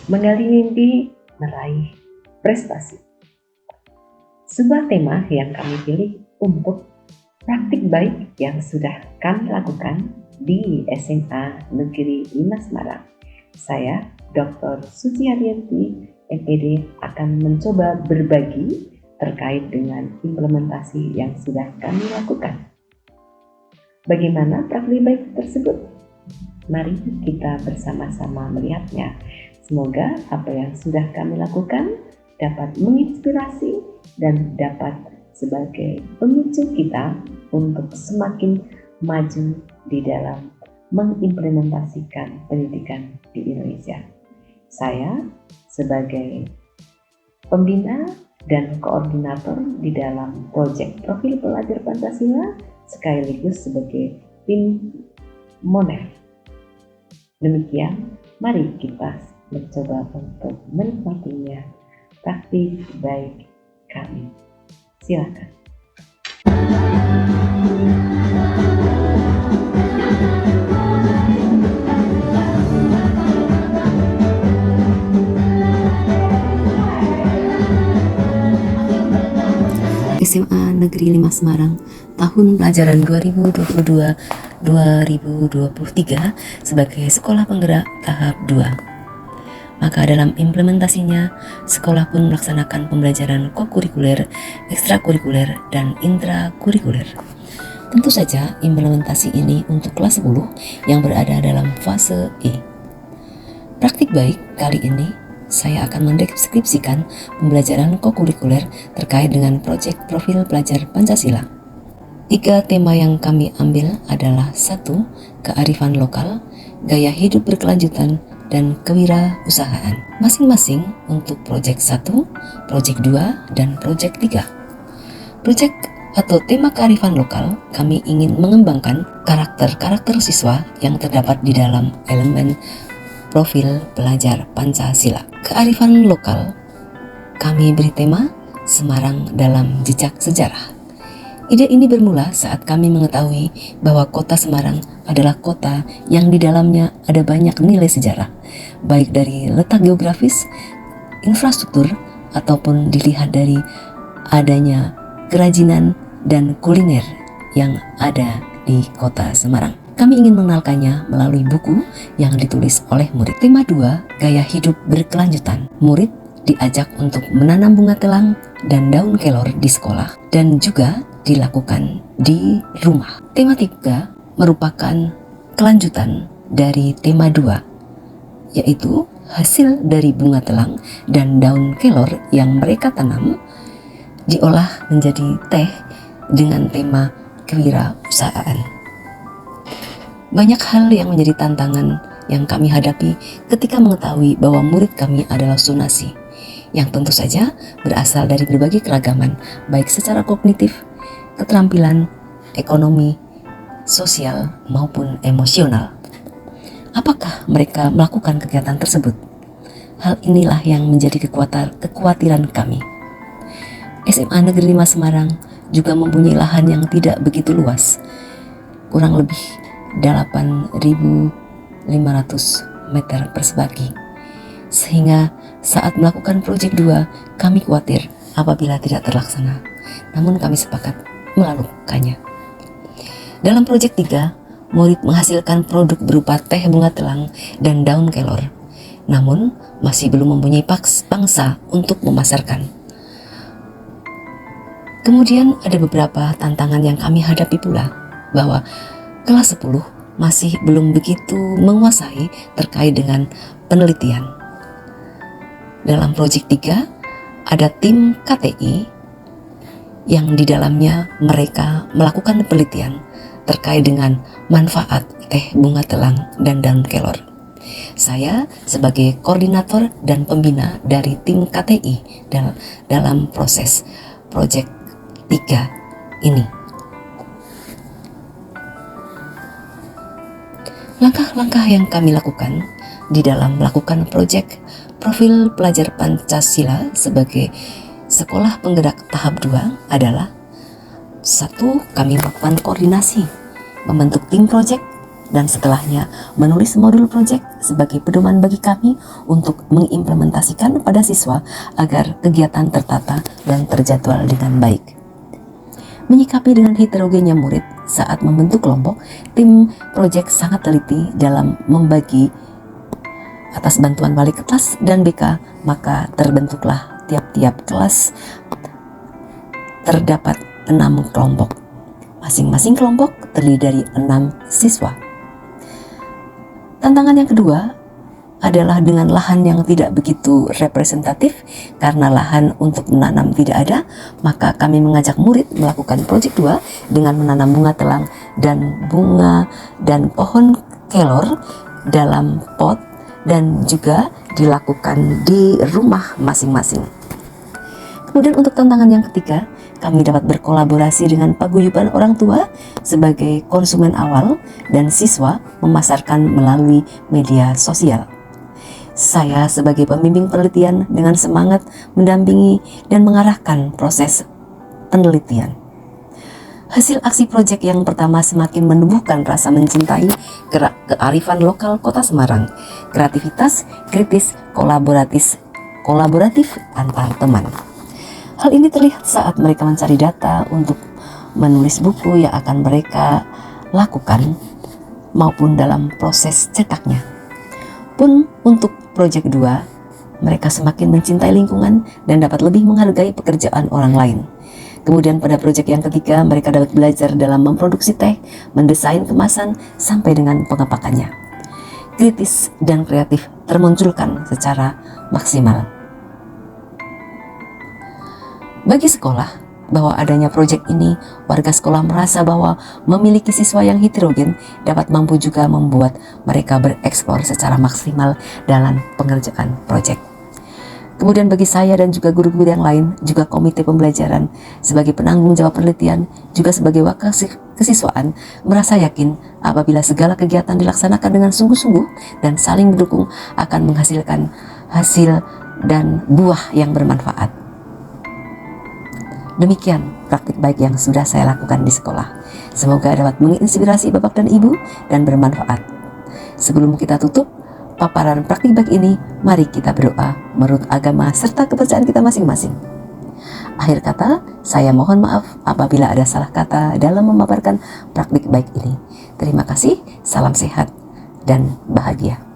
Menggali mimpi, meraih prestasi. Sebuah tema yang kami pilih untuk praktik baik yang sudah kami lakukan di SMA Negeri 5 Semarang. Saya, Dr. Suci Haryanti, MED, akan mencoba berbagi terkait dengan implementasi yang sudah kami lakukan. Bagaimana praktik baik tersebut? Mari kita bersama-sama melihatnya. Semoga apa yang sudah kami lakukan dapat menginspirasi dan dapat sebagai pemicu kita untuk semakin maju di dalam mengimplementasikan pendidikan di Indonesia. Saya sebagai pembina dan koordinator di dalam proyek Profil Pelajar Pancasila sekaligus sebagai tim Monef. Demikian, mari kita mencoba untuk menikmatinya praktik baik kami. Silakan. SMA Negeri 5 Semarang tahun pelajaran 2022-2023 sebagai sekolah penggerak tahap 2. Maka dalam implementasinya, sekolah pun melaksanakan pembelajaran kokurikuler, ekstrakurikuler, dan intrakurikuler. Tentu saja implementasi ini untuk kelas 10 yang berada dalam fase E. Praktik baik kali ini, saya akan mendeskripsikan pembelajaran kokurikuler terkait dengan proyek Profil Pelajar Pancasila. 3 tema yang kami ambil adalah 1. Kearifan lokal, gaya hidup berkelanjutan, dan kewirausahaan. Masing-masing untuk proyek 1, proyek 2, dan proyek 3. Proyek atau tema kearifan lokal, kami ingin mengembangkan karakter-karakter siswa yang terdapat di dalam elemen Profil Pelajar Pancasila. Kearifan lokal, kami beri tema Semarang dalam Jejak Sejarah. Ide ini bermula saat kami mengetahui bahwa kota Semarang adalah kota yang di dalamnya ada banyak nilai sejarah, baik dari letak geografis, infrastruktur, ataupun dilihat dari adanya kerajinan dan kuliner yang ada di kota Semarang. Kami ingin mengenalkannya melalui buku yang ditulis oleh murid. Tema 2, gaya hidup berkelanjutan. Murid diajak untuk menanam bunga telang dan daun kelor di sekolah dan juga dilakukan di rumah. Tema 3 merupakan kelanjutan dari tema 2, yaitu hasil dari bunga telang dan daun kelor yang mereka tanam diolah menjadi teh dengan tema kewirausahaan. Banyak hal yang menjadi tantangan yang kami hadapi ketika mengetahui bahwa murid kami adalah sonasi, yang tentu saja berasal dari berbagai keragaman, baik secara kognitif, keterampilan, ekonomi, sosial, maupun emosional. Apakah mereka melakukan kegiatan tersebut? Hal inilah yang menjadi kekhawatiran kami. SMA Negeri 5 Semarang juga mempunyai lahan yang tidak begitu luas, kurang lebih 8.500 meter persegi. Sehingga saat melakukan proyek 2, kami khawatir apabila tidak terlaksana. Namun kami sepakat melakukannya. Dalam proyek 3, murid menghasilkan produk berupa teh bunga telang dan daun kelor, namun masih belum mempunyai pangsa untuk memasarkan. Kemudian ada beberapa tantangan yang kami hadapi pula, bahwa kelas 10 masih belum begitu menguasai terkait dengan penelitian. Dalam proyek 3 ada tim KTI yang di dalamnya mereka melakukan penelitian terkait dengan manfaat teh bunga telang dan daun kelor. Saya sebagai koordinator dan pembina dari tim KTI dalam proses proyek 3 ini. Langkah-langkah yang kami lakukan di dalam melakukan proyek profil pelajar Pancasila sebagai sekolah penggerak tahap 2 adalah: 1. Kami melakukan koordinasi, membentuk tim proyek, dan setelahnya menulis modul proyek sebagai pedoman bagi kami untuk mengimplementasikan pada siswa agar kegiatan tertata dan terjadwal dengan baik. Menyikapi dengan heterogennya murid saat membentuk kelompok, tim proyek sangat teliti dalam membagi atas bantuan wali kelas dan BK, maka terbentuklah tiap-tiap kelas terdapat 6 kelompok. Masing-masing kelompok terdiri dari 6 siswa. Tantangan yang kedua adalah dengan lahan yang tidak begitu representatif. Karena lahan untuk menanam tidak ada, maka kami mengajak murid melakukan proyek 2 dengan menanam bunga telang dan pohon kelor dalam pot, dan juga dilakukan di rumah masing-masing. Kemudian untuk tantangan yang ketiga, kami dapat berkolaborasi dengan paguyuban orang tua sebagai konsumen awal dan siswa memasarkan melalui media sosial. Saya sebagai pembimbing penelitian dengan semangat mendampingi dan mengarahkan proses penelitian. Hasil aksi proyek yang pertama semakin menumbuhkan rasa mencintai kearifan lokal Kota Semarang, kreativitas, kritis, kolaboratif antar teman. Hal ini terlihat saat mereka mencari data untuk menulis buku yang akan mereka lakukan maupun dalam proses cetaknya. Pun untuk proyek 2, mereka semakin mencintai lingkungan dan dapat lebih menghargai pekerjaan orang lain. Kemudian pada proyek yang ketiga, mereka dapat belajar dalam memproduksi teh, mendesain kemasan, sampai dengan pengepakannya. Kritis dan kreatif termunculkan secara maksimal. Bagi sekolah, bahwa adanya proyek ini, warga sekolah merasa bahwa memiliki siswa yang heterogen dapat mampu juga membuat mereka bereksplor secara maksimal dalam pengerjaan proyek. Kemudian bagi saya dan juga guru-guru yang lain, juga komite pembelajaran sebagai penanggung jawab penelitian, juga sebagai wakil kesiswaan, merasa yakin apabila segala kegiatan dilaksanakan dengan sungguh-sungguh dan saling mendukung akan menghasilkan hasil dan buah yang bermanfaat. Demikian praktik baik yang sudah saya lakukan di sekolah. Semoga dapat menginspirasi Bapak dan Ibu dan bermanfaat. Sebelum kita tutup paparan praktik baik ini, mari kita berdoa menurut agama serta kepercayaan kita masing-masing. Akhir kata, saya mohon maaf apabila ada salah kata dalam memaparkan praktik baik ini. Terima kasih, salam sehat dan bahagia.